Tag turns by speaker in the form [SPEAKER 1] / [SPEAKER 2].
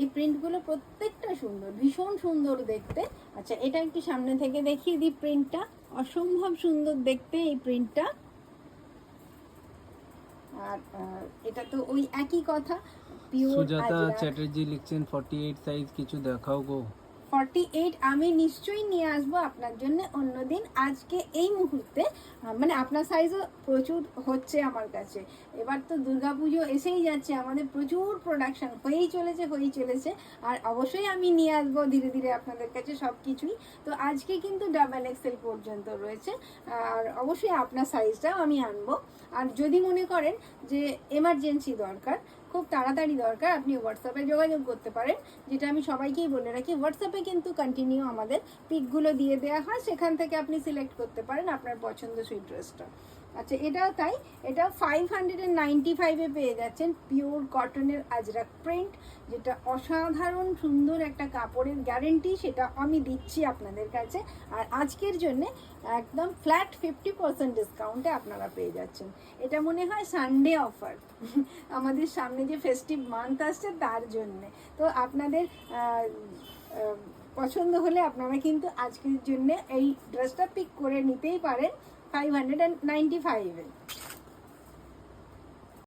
[SPEAKER 1] এই প্রিন্টগুলো প্রত্যেকটা সুন্দর, ভীষণ সুন্দর দেখতে। আচ্ছা, এটা একটু সামনে থেকে দেখিয়ে দিই প্রিন্টটা, অসম্ভব সুন্দর দেখতে এই প্রিন্টটা। আর এটা তো ওই একই কথা, পিওর
[SPEAKER 2] সুজাতা
[SPEAKER 1] আজরাক।
[SPEAKER 2] চ্যাটার্জি লিখছেন 48 সাইজ কিছু দেখাও গো।
[SPEAKER 1] 48 আমি নিশ্চয়ই নিয়ে আসবো আপনার জন্য অন্যদিন। আজকে এই মুহূর্তে মানে আপনার সাইজও প্রচুর হচ্ছে আমার কাছে। এবার তো দুর্গাপুজো এসেই যাচ্ছে, আমাদের প্রচুর প্রোডাকশন হয়েই চলেছে। আর অবশ্যই আমি নিয়ে আসবো ধীরে ধীরে আপনাদের কাছে সব কিছুই। তো আজকে কিন্তু ডাবল এক্সেল পর্যন্ত রয়েছে, আর অবশ্যই আপনার সাইজটাও আমি আনবো। আর যদি মনে করেন যে এমার্জেন্সি দরকার, খুব তাড়াতাড়ি দরকার, আপনি হোয়াটসঅ্যাপে যোগাযোগ করতে পারেন। যেটা আমি সবাইকেই বলে রাখি, হোয়াটসঅ্যাপে কিন্তু কন্টিনিউ আমাদের পিকগুলো দিয়ে দেওয়া হয়, সেখান থেকে আপনি সিলেক্ট করতে পারেন আপনার পছন্দসই ড্রেসটা। আচ্ছা, এটাও তাই, এটা 595-এ পেয়ে যাচ্ছেন পিওর কটনের আজরাক প্রিন্ট, যেটা অসাধারণ সুন্দর একটা কাপড়ের গ্যারেন্টি, সেটা আমি দিচ্ছি আপনাদের কাছে। আর আজকের জন্যে একদম ফ্ল্যাট 50% ডিসকাউন্টে আপনারা পেয়ে যাচ্ছেন। এটা মনে হয় সানডে অফার, আমাদের সামনে যে ফেস্টিভ মান্থ আসছে তার জন্যে। তো আপনাদের পছন্দ হলে আপনারা কিন্তু আজকের জন্য এই ড্রেসটা পিক করে নিতেই পারেন 595-এ।